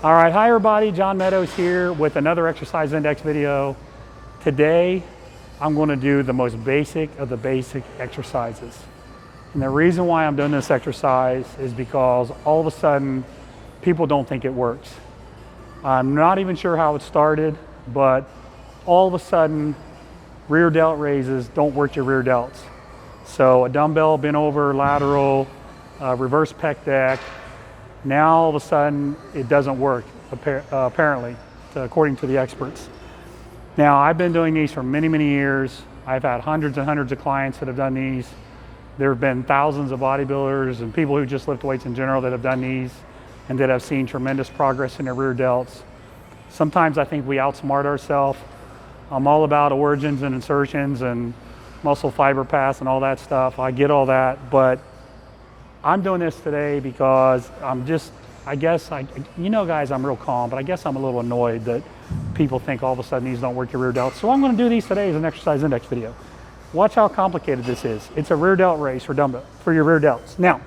All right, hi everybody, John Meadows here with another exercise index video. Today, I'm gonna do the most basic of the basic exercises. And the reason why I'm doing this exercise is because all of a sudden, people don't think it works. I'm not even sure how it started, but all of a sudden, rear delt raises don't work your rear delts. So a dumbbell, bent over, lateral, reverse pec deck, now all of a sudden it doesn't work, apparently, according to the experts. Now I've been doing these for many, many years. I've had hundreds and hundreds of clients that have done these. There have been thousands of bodybuilders and people who just lift weights in general that have done these and that have seen tremendous progress in their rear delts. Sometimes I think we outsmart ourselves. I'm all about origins and insertions and muscle fiber paths and all that stuff. I get all that, but I'm doing this today because you know guys, I'm real calm, but I guess I'm a little annoyed that people think all of a sudden these don't work your rear delts. So I'm gonna do these today as an exercise index video. Watch how complicated this is. It's a rear delt race for dumbbell, for your rear delts. Now,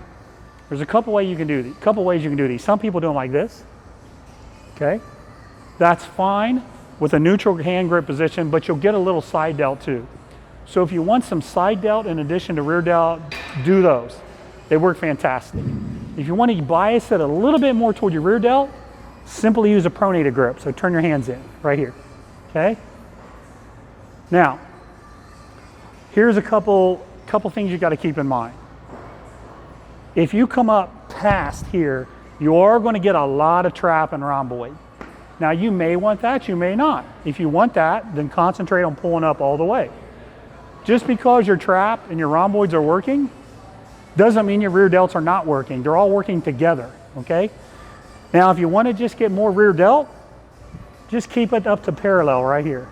there's a couple ways you can do these. Some people do them like this, okay? That's fine with a neutral hand grip position, but you'll get a little side delt too. So if you want some side delt in addition to rear delt, do those. They work fantastic. If you want to bias it a little bit more toward your rear delt, simply use a pronated grip. So turn your hands in, right here, okay? Now, here's a couple things you got to keep in mind. If you come up past here, you are going to get a lot of trap and rhomboid. Now you may want that, you may not. If you want that, then concentrate on pulling up all the way. Just because your trap and your rhomboids are working, doesn't mean your rear delts are not working. They're all working together, okay? Now, if you want to just get more rear delt, just keep it up to parallel right here,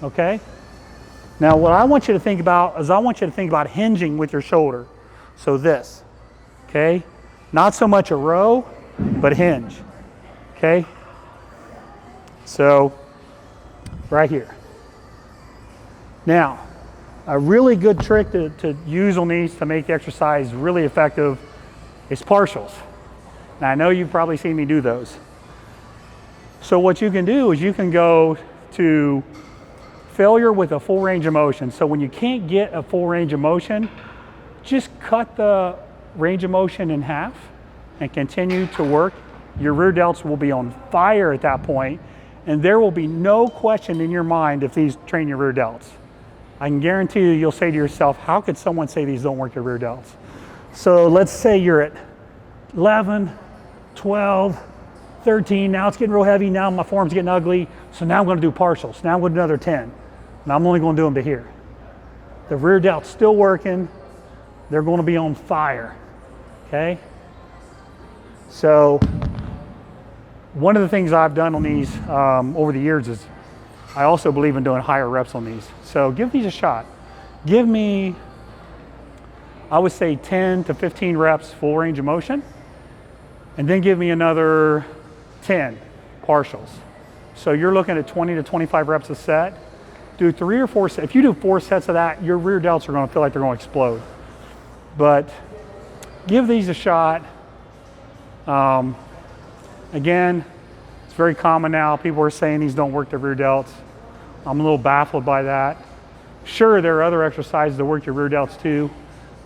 okay? Now, what I want you to think about is I want you to think about hinging with your shoulder. So this, okay? Not so much a row, but hinge, okay? So, right here. Now, a really good trick to use on these to make the exercise really effective is partials. Now I know you've probably seen me do those. So what you can do is you can go to failure with a full range of motion. So when you can't get a full range of motion, just cut the range of motion in half and continue to work. Your rear delts will be on fire at that point, and there will be no question in your mind if these train your rear delts. I can guarantee you, you'll say to yourself, how could someone say these don't work your rear delts? So let's say you're at 11, 12, 13, now it's getting real heavy, now my form's getting ugly, so now I'm gonna do partials. Now I'm gonna do another 10, and I'm only gonna do them to here. The rear delt's still working, they're gonna be on fire, okay? So, one of the things I've done on these over the years is I also believe in doing higher reps on these. So give these a shot. Give me, I would say 10 to 15 reps full range of motion, and then give me another 10 partials. So you're looking at 20 to 25 reps a set. Do 3 or 4 sets. If you do 4 sets of that, your rear delts are gonna feel like they're gonna explode. But give these a shot. Again, it's very common now. People are saying these don't work the rear delts. I'm a little baffled by that. Sure, there are other exercises that work your rear delts too.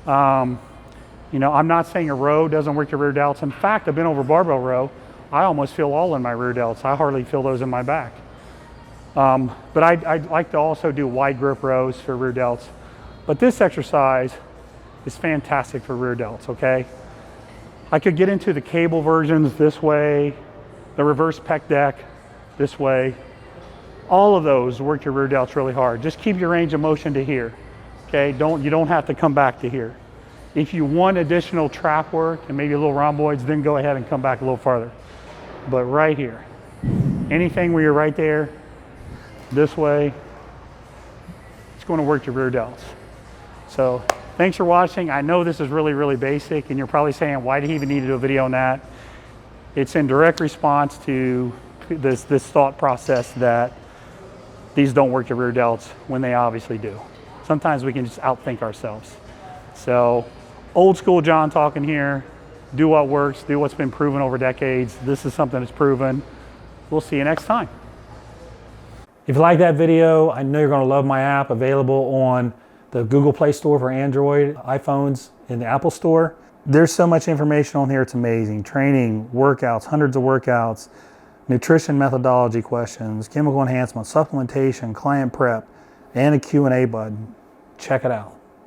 You know, I'm not saying a row doesn't work your rear delts. In fact, a bent over barbell row, I almost feel all in my rear delts. I hardly feel those in my back. But I like to also do wide grip rows for rear delts. But this exercise is fantastic for rear delts, okay? I could get into the cable versions this way, the reverse pec deck this way. All of those work your rear delts really hard. Just keep your range of motion to here, okay? You don't have to come back to here. If you want additional trap work and maybe a little rhomboids, then go ahead and come back a little farther. But right here, anything where you're right there, this way, it's going to work your rear delts. So thanks for watching. I know this is really, really basic, and you're probably saying, why do you even need to do a video on that? It's in direct response to this thought process that these don't work your rear delts when they obviously do. Sometimes we can just outthink ourselves. So, old school John talking here. do what works, do what's been proven over decades. This is something that's proven. We'll see you next time. If you like that video, I know you're going to love my app, available on the Google Play Store for Android, iPhones, in the Apple Store. There's so much information on here, it's amazing. Training, workouts, hundreds of workouts, nutrition methodology questions, chemical enhancement, supplementation, client prep, and a Q&A button. Check it out.